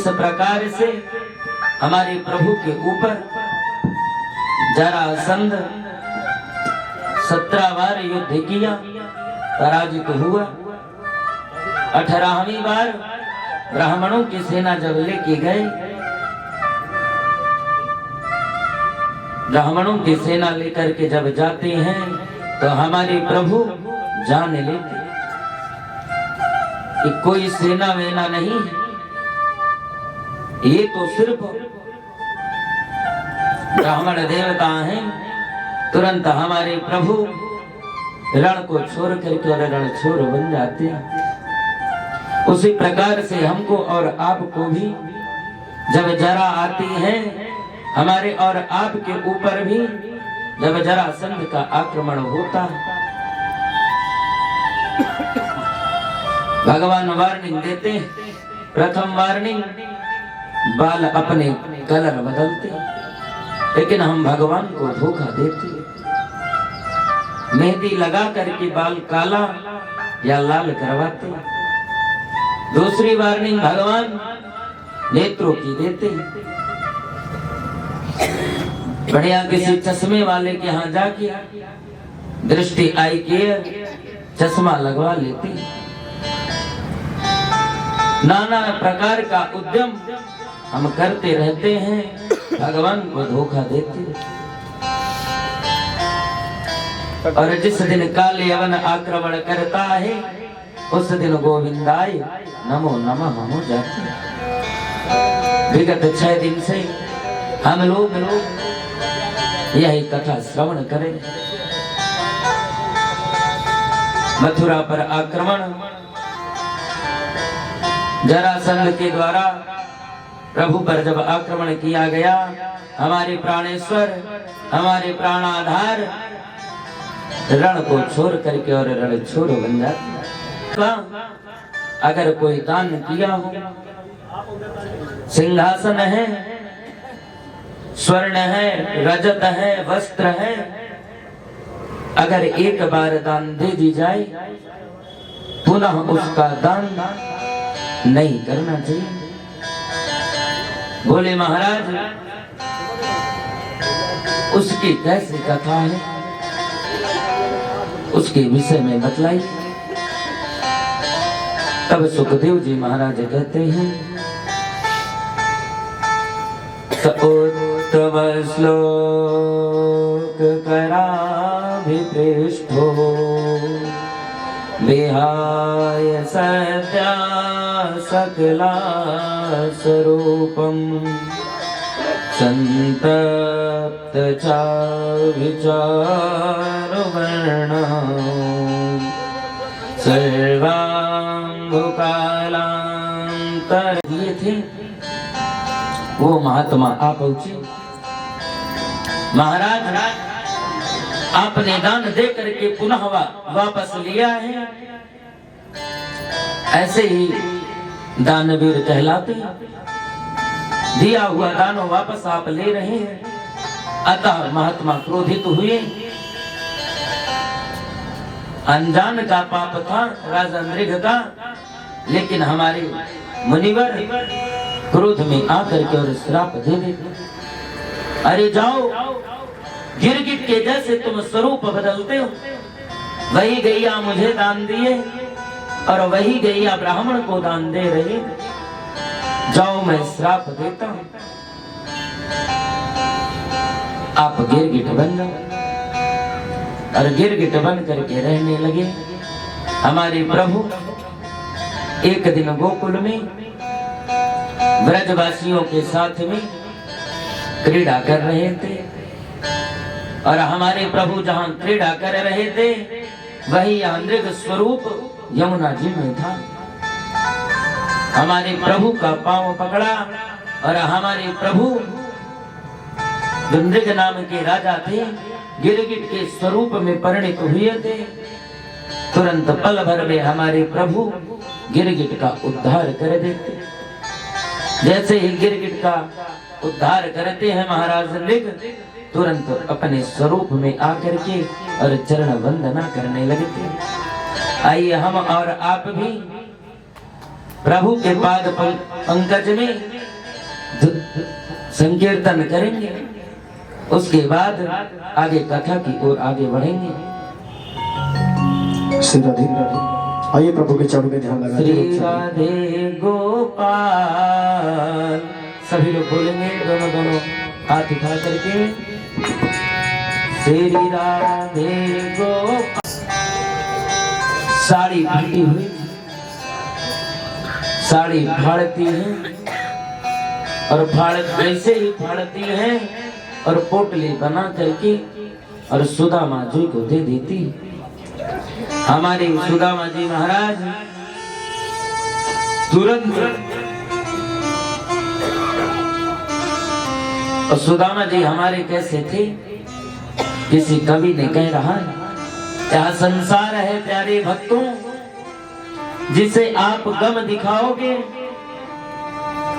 जिस प्रकार से हमारे प्रभु के ऊपर जरासंध 17 बार युद्ध किया, पराजित हुआ। 18वीं बार ब्राह्मणों की सेना जब लेके गए, ब्राह्मणों की सेना लेकर के जब जाते हैं तो हमारे प्रभु जान लेते कि कोई सेना वेना नहीं है, ये तो सिर्फ ब्राह्मण देवता हैं। तुरंत हमारे प्रभु रण को छोड़ करके और रणछोड़ बन जाते हैं। उसी प्रकार से हमको और आपको भी जब जरा आती है, हमारे और आपके ऊपर भी जब जरासंध का आक्रमण होता है, भगवान वार्निंग देते हैं। प्रथम वार्निंग, बाल अपने कलर बदलते, लेकिन हम भगवान को धोखा देते। मेहंदी लगा करके बाल काला या लाल करवाते। दूसरी वार्निंग भगवान नेत्रों की देते। बढ़िया किसी चश्मे वाले के यहाँ जाके दृष्टि आई केयर चश्मा लगवा लेते। नाना प्रकार का उद्यम हम करते रहते हैं, भगवान को धोखा देते। और जिस दिन काले अवन आक्रमण करता है, उस दिन गोविंदाय नमो नमः हो जाते। विगत 6 दिन से हम लोग यही कथा श्रवण करें। मथुरा पर आक्रमण जरासंध के द्वारा प्रभु पर जब आक्रमण किया गया, हमारे प्राणेश्वर, हमारे प्राणाधार रण को छोड़ करके और रणछोड़ बन जाते। अगर कोई दान किया हो, सिंहासन है, स्वर्ण है, रजत है, वस्त्र है, अगर एक बार दान दे दी जाए, पुनः उसका दान नहीं करना चाहिए। बोले महाराज, उसकी कैसी कथा है, उसके विषय में बतलाई। तब सुखदेव जी महाराज कहते हैं, उत्तम श्लोक कराभिपृष्ठो विहाय सत्या सकला स्वरूपम संतप्त च विचार वर्ण सर्वांगुकालांतर दिए थे। वो महात्मा आप पहुंचे। महाराज, आपने दान दे करके पुनः वापस लिया है, ऐसे ही दानवीर कहलाते। दिया हुआ दान वापस आप ले रहे हैं। अतः महात्मा क्रोधित हुए। अनजान का पाप था राजा नृग का, लेकिन हमारे मुनिवर क्रोध में आकर के और श्राप दे देते। अरे जाओ, गिरगिट के जैसे तुम स्वरूप बदलते हो। वही गैया मुझे दान दिए और वही गैया ब्राह्मण को दान दे रही। जाओ, मैं श्राप देता हूं, आप गिरगिट बन जाओ। और गिरगिट बन करके रहने लगे। हमारे प्रभु एक दिन गोकुल में ब्रजवासियों के साथ में क्रीड़ा कर रहे थे। और हमारे प्रभु जहां क्रीड़ा कर रहे थे, वही नृग स्वरूप यमुना जी में था। हमारे प्रभु का पांव पकड़ा और हमारे प्रभु नृग नाम के राजा थे, गिरगिट के स्वरूप में परिणित हुए थे। तुरंत पल भर में हमारे प्रभु गिरगिट का उद्धार कर देते। जैसे ही गिरगिट का उद्धार करते हैं महाराज नृग, तुरंत अपने स्वरूप में आकर के और चरण वंदना करने लगते। आइए हम और आप भी प्रभु के पाद पंकज में संकीर्तन करेंगे। उसके बाद आगे कथा की ओर आगे बढ़ेंगे। श्री राधे आइए प्रभु के चरणों में ध्यान लगाएं। श्री राधे गोपाल सभी लोग बोलेंगे, दोनों हाथ उठा करके श्री राधे गोपाल। साड़ी फटी हुई, साड़ी फाड़ती है और ऐसे ही फाड़ती है और पोटली बना करके और सुदामा जी को दे देती। हमारे सुदामा जी महाराज तुरंत, और सुदामा जी हमारे कैसे थे, किसी कवि ने कह रहा है, क्या संसार है प्यारे भक्तों जिसे आप गम दिखाओगे।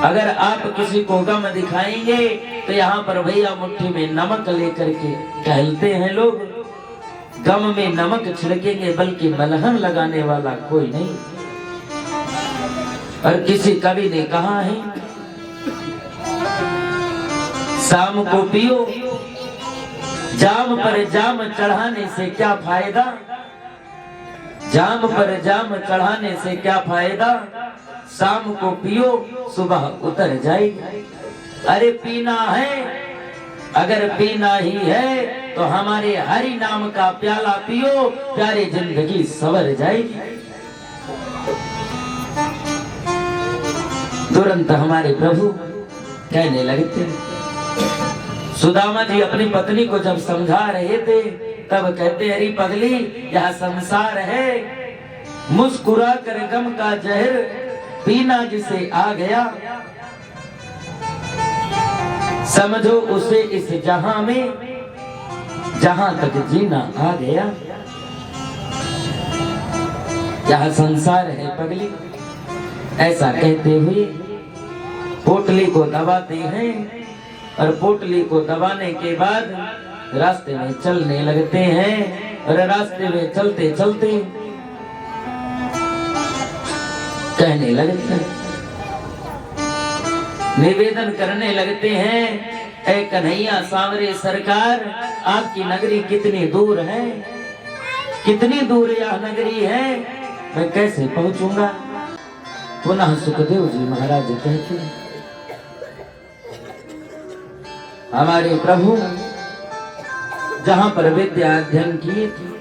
अगर आप किसी को गम दिखाएंगे तो यहाँ पर भैया मुट्ठी में नमक लेकर के टहलते हैं लोग। गम में नमक छिड़केंगे बल्कि मलहम लगाने वाला कोई नहीं। और किसी कवि ने कहा है, शाम को पियो जाम पर जाम चढ़ाने से क्या फायदा, जाम पर जाम चढ़ाने से क्या फायदा, शाम को पियो सुबह उतर जाएगी। अरे पीना है, अगर पीना ही है तो हमारे हरि नाम का प्याला पियो, प्यारी जिंदगी सवर जाएगी। तुरंत हमारे प्रभु कहने लगते। सुदामा जी अपनी पत्नी को जब समझा रहे थे तब कहते, अरे पगली यह संसार है, मुस्कुरा कर गम का जहर पीना जिसे आ गया, समझो उसे इस जहां में जहां तक जीना आ गया। यह संसार है पगली। ऐसा कहते हुए पोटली को दबाते हैं और पोटली को दबाने के बाद रास्ते में चलने लगते हैं। और रास्ते में चलते चलते कहने लगते हैं, निवेदन करने लगते हैं, ऐ कन्हैया सांवरे सरकार, आपकी नगरी कितनी दूर है, कितनी दूर यह नगरी है, मैं कैसे पहुंचूंगा। पुनः सुखदेव जी महाराज कहते हैं, हमारे प्रभु जहां पर विद्या अध्ययन किए थे,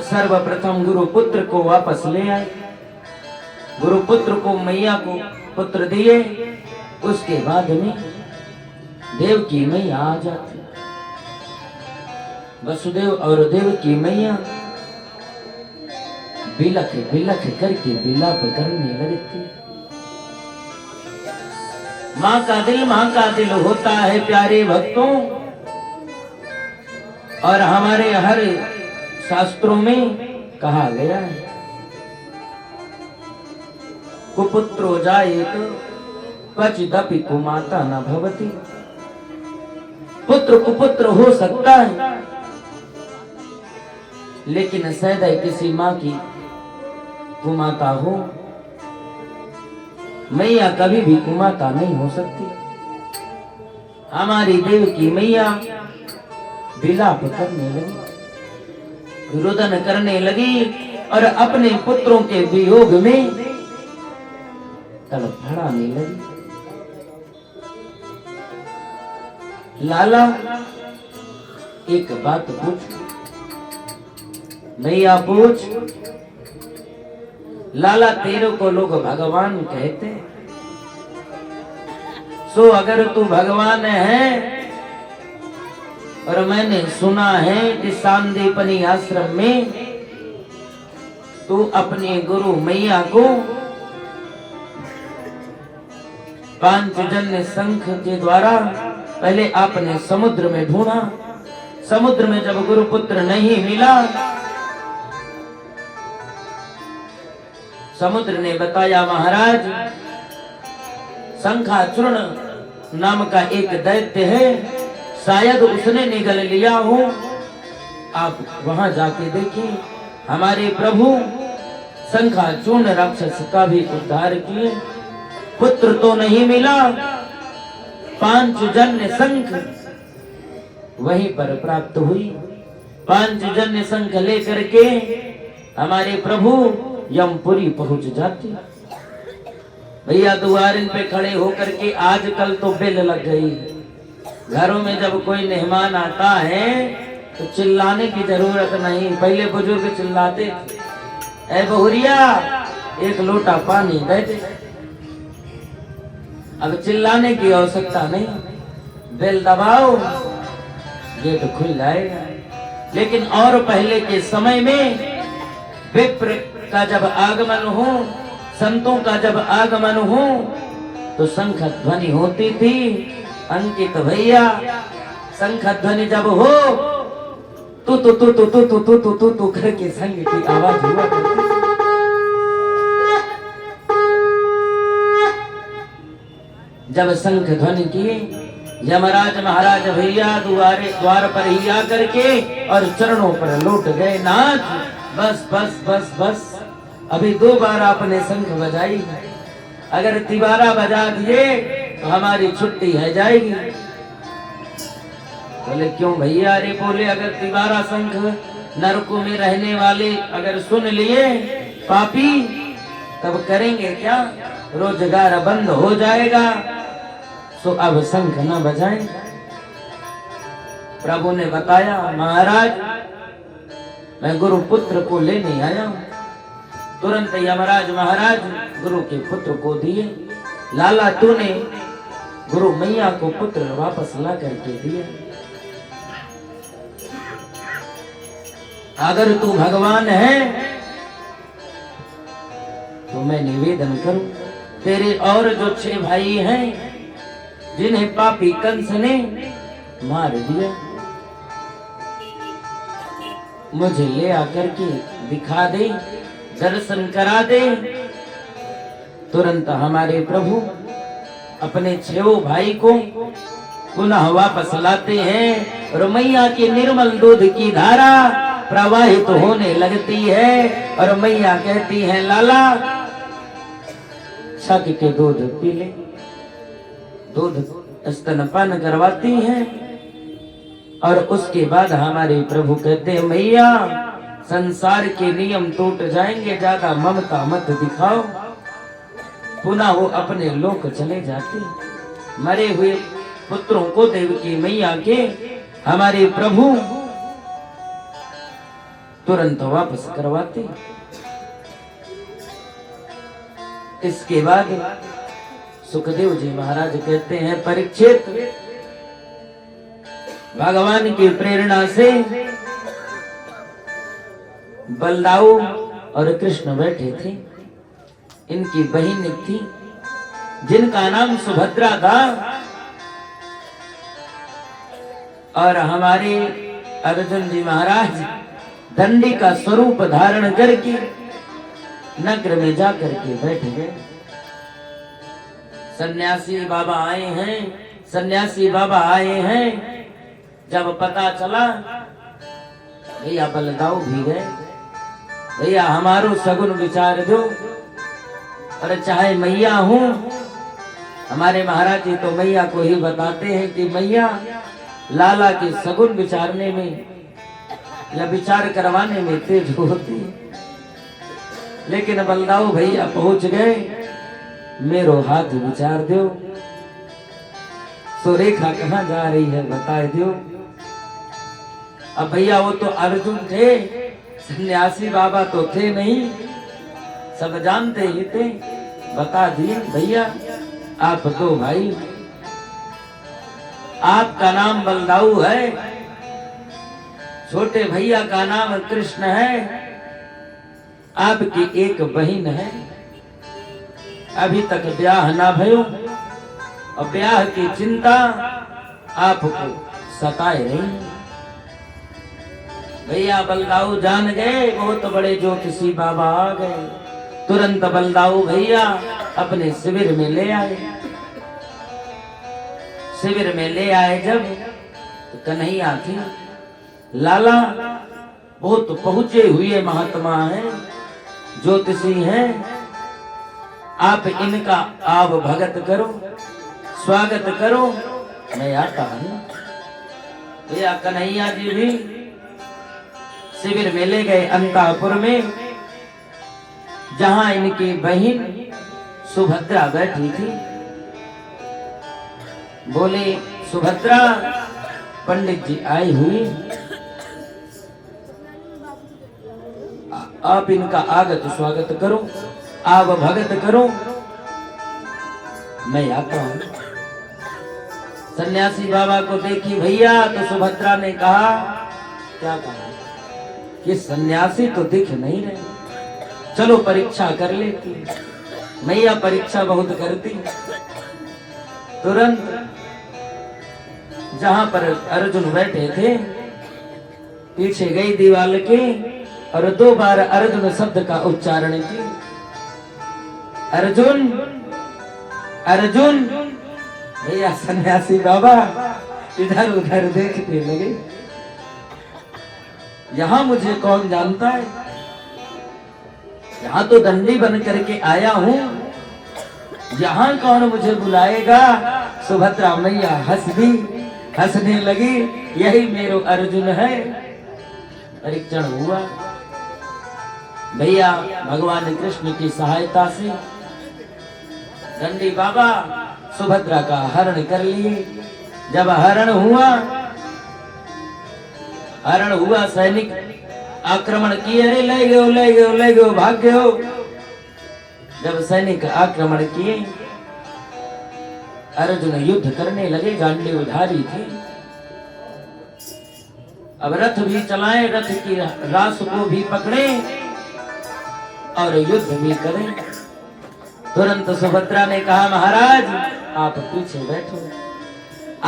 सर्वप्रथम गुरु पुत्र को वापस ले आए, गुरु पुत्र को मैया को पुत्र दिए। उसके बाद में देव की मैया आ जाती, वसुदेव और देव की मैया बिलख बिलख करके विलाप करने लगती। माँ का दिल होता है प्यारे भक्तों। और हमारे हर शास्त्रों में कहा गया है, कुपुत्रो जायेत क्वचिदपि कुमाता न भवति। पुत्र कुपुत्र हो सकता है, लेकिन सदैव किसी माँ की कुमाता हो, मैया कभी भी कुमाता नहीं हो सकती। हमारी देव की मैया विलाप करने लगी, रुदन करने लगी और अपने पुत्रों के वियोग में तड़फड़ाने लगी। लाला एक बात पूछ, मैया पूछ, लाला तेरे को लोग भगवान कहते, सो अगर तू भगवान है, और मैंने सुना है कि सांदीपनी आश्रम में तू अपने गुरु मैया को पांचजन्य शंख के द्वारा पहले आपने समुद्र में ढूंढा, समुद्र में जब गुरुपुत्र नहीं मिला, समुद्र ने बताया महाराज शंखाचूर्ण नाम का एक दैत्य है, शायद उसने निगल लिया हो, आप वहां जाके देखें। हमारे प्रभु शंखाचूर्ण राक्षस का भी उद्धार किए। पुत्र तो नहीं मिला, पांचजन्य शंख वहीं पर प्राप्त हुई। पांचजन्य शंख लेकर के हमारे प्रभु यमपुरी पहुंच जाते। भैया द्वारिन पे खड़े होकर के आजकल तो बेल लग गई। घरों में जब कोई मेहमान आता है तो चिल्लाने की जरूरत नहीं। पहले बुजुर्ग चिल्लाते थे, ऐ बहुरिया एक लोटा पानी दे दे। अब चिल्लाने की आवश्यकता नहीं, बेल दबाओ गेट खुल जाएगा। लेकिन और पहले के समय में विप्र का जब आगमन हो, संतों का जब आगमन हो तो शंख ध्वनि होती थी। अंकित भैया शंख ध्वनि जब हो तू तू तू तू तू तू तू तू तू करके संग की आवाज हुआ करती। जब शंख ध्वनि किए यमराज महाराज भैया द्वार पर ही आकर के और चरणों पर लौट गए। नाथ बस बस बस बस, अभी 2 बार आपने शंख बजाई, अगर तिबारा बजा दिए तो हमारी छुट्टी है जाएगी। बोले क्यों भैया? अरे बोले अगर तिबारा शंख नरकों में रहने वाले अगर सुन लिए पापी, तब करेंगे क्या? रोजगार बंद हो जाएगा। सो अब शंख न बजाएं। प्रभु ने बताया, महाराज मैं गुरु पुत्र को लेने आया हूं। तुरंत यमराज महाराज गुरु के पुत्र को दिए। लाला तूने गुरु मैया को पुत्र वापस ला करके दिया। अगर तू भगवान है तो मैं निवेदन करूं, तेरे और जो 6 भाई हैं जिन्हें पापी कंस ने मार दिया, मुझे ले आकर के दिखा दे, दर्शन करा दे। तुरंत हमारे प्रभु अपने 6 भाई को पुनः वापस लाते हैं और मैया के निर्मल दूध की धारा प्रवाहित तो होने लगती है और मैया कहती है, लाला छक के दूध पी ले। दूध स्तनपान करवाती है और उसके बाद हमारे प्रभु कहते हैं, मैया संसार के नियम टूट जाएंगे, ज्यादा ममता मत दिखाओ। पुनः वो अपने लोक चले जाते। मरे हुए पुत्रों को देवकी मैया के हमारे प्रभु तुरंत वापस करवाते। इसके बाद सुखदेव जी महाराज कहते हैं, परीक्षित भगवान की प्रेरणा से बलदाऊ और कृष्ण बैठे थे। इनकी बहन थी जिनका नाम सुभद्रा था और हमारे अर्जुन जी महाराज दंडी का स्वरूप धारण करके नगर में जाकर के बैठ गए। सन्यासी बाबा आए हैं, सन्यासी बाबा आए हैं। जब पता चला भैया बलदाऊ भी गए, भैया हमारो सगुन विचार दो। और चाहे मैया हूं, हमारे महाराज जी तो मैया को ही बताते हैं कि मैया लाला के सगुन विचारने में या विचार करवाने में तेज होती है। लेकिन बलदाऊ भैया पहुंच गए, मेरो हाथ विचार दो, सुरेखा कहाँ जा रही है बता दो। अब भैया वो तो अर्जुन थे, सन्यासी बाबा तो थे नहीं, सब जानते ही थे। बता दिए, भैया आप 2 भाई, आपका नाम बलदाऊ है, छोटे भैया का नाम कृष्ण है, आपकी एक बहन है, अभी तक ब्याह ना भयो और ब्याह की चिंता आपको सताए रही। भैया बलदाऊ जान गए, बहुत बड़े ज्योतिषी बाबा आ गए। तुरंत बलदाऊ भैया अपने शिविर में ले आए। शिविर में ले आए जब तो कन्हैया थी, लाला बहुत पहुंचे हुए महात्मा हैं, ज्योतिषी हैं, आप इनका आव भगत करो, स्वागत करो, मैं आता हूं। भैया कन्हैया जी भी शिविर में ले गए अंतापुर में, जहां इनकी बहन सुभद्रा बैठी थी। बोले सुभद्रा, पंडित जी आई हुई, आप इनका आगत स्वागत करो, आप भगत करो, मैं आता हूं। सन्यासी बाबा को देखी भैया तो सुभद्रा ने कहा, क्या कहा कि सन्यासी तो दिख नहीं रहे, चलो परीक्षा कर लेती। मैया परीक्षा बहुत करती। तुरंत जहां पर अर्जुन बैठे थे पीछे गई दीवाल के और 2 बार अर्जुन शब्द का उच्चारण की। अर्जुन अर्जुन। भैया सन्यासी बाबा इधर उधर देखने लगे, यहां मुझे कौन जानता है, यहां तो दंडी बन करके आया हूं, यहां कौन मुझे बुलाएगा। सुभद्रा मैया हंसने लगी, यही मेरो अर्जुन है। परीक्षण हुआ भैया, भगवान कृष्ण की सहायता से दंडी बाबा सुभद्रा का हरण कर लिए। जब हरण हुआ सैनिक आक्रमण किए, अरे ले गयो भाग गयो। जब सैनिक आक्रमण किए, अर्जुन युद्ध करने लगे, गांडीवधारी थी। अब रथ भी चलाए, रथ की रास को भी पकड़े और युद्ध भी करें। तुरंत सुभद्रा ने कहा, महाराज आप पीछे बैठो।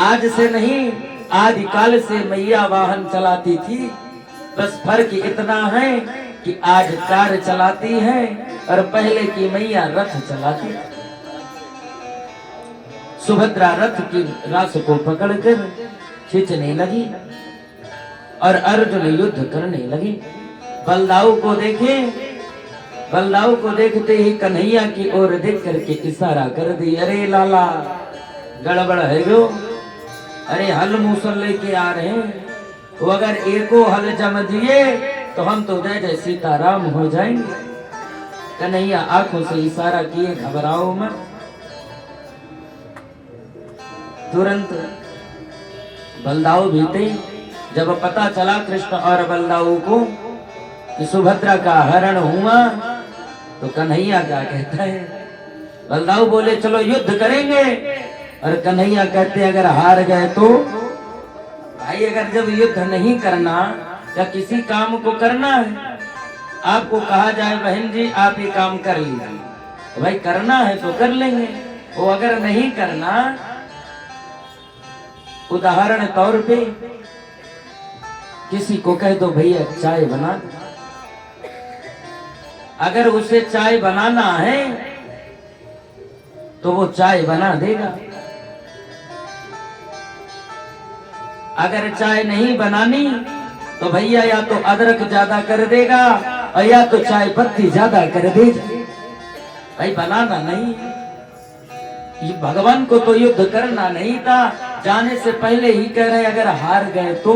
आज से नहीं, आदिकाल से मैया वाहन चलाती थी, बस फर्क इतना है कि आज कार चलाती है और पहले की मैया रथ चलाती। सुभद्रा रथ की रास को पकड़कर खींचने लगी और अर्जुन युद्ध करने लगी। बलदाऊ को देखे, बलदाऊ को देखते ही कन्हैया की ओर देख करके इशारा कर दी, अरे लाला गड़बड़ है जो, अरे हल मूसल लेके आ रहे हैं, वो अगर एको हल जम दिए तो हम तो जय जय सीताराम हो जाएंगे। कन्हैया आंखों से इशारा किए, घबराओ मत। तुरंत बलदाऊ बीते। जब पता चला कृष्ण और बलदाऊ को कि सुभद्रा का हरण हुआ, तो कन्हैया क्या कहता है, बलदाऊ बोले चलो युद्ध करेंगे, और कन्हैया कहते अगर हार गए तो। भाई अगर जब युद्ध नहीं करना या किसी काम को करना है, आपको कहा जाए बहन जी आप ये काम कर लीजिए, तो भाई करना है तो कर लेंगे। वो अगर नहीं करना, उदाहरण तौर पे किसी को कह दो भैया चाय बना दो, अगर उसे चाय बनाना है तो वो चाय बना देगा। अगर चाय नहीं बनानी तो भैया या तो अदरक ज्यादा कर देगा और या तो चाय पत्ती ज्यादा कर देगा। भाई बनाना नहीं। ये भगवान को तो युद्ध करना नहीं था, जाने से पहले ही कह रहे अगर हार गए तो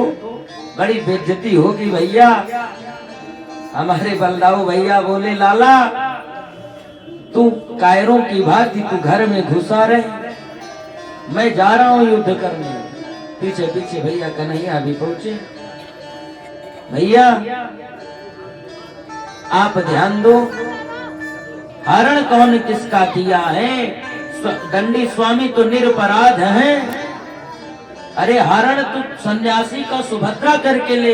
बड़ी बेइज्जती होगी भैया। हमारे बलदाऊ भैया बोले लाला तू कायरों की भांति तू घर में घुसा रहे, मैं जा रहा हूं युद्ध करने। पीछे पीछे भैया कन्हैया भी पहुंचे। भैया आप ध्यान दो, हरण कौन किसका किया है, दंडी स्वामी तो निरपराध हैं। अरे हरण तो सन्यासी का सुभद्रा करके ले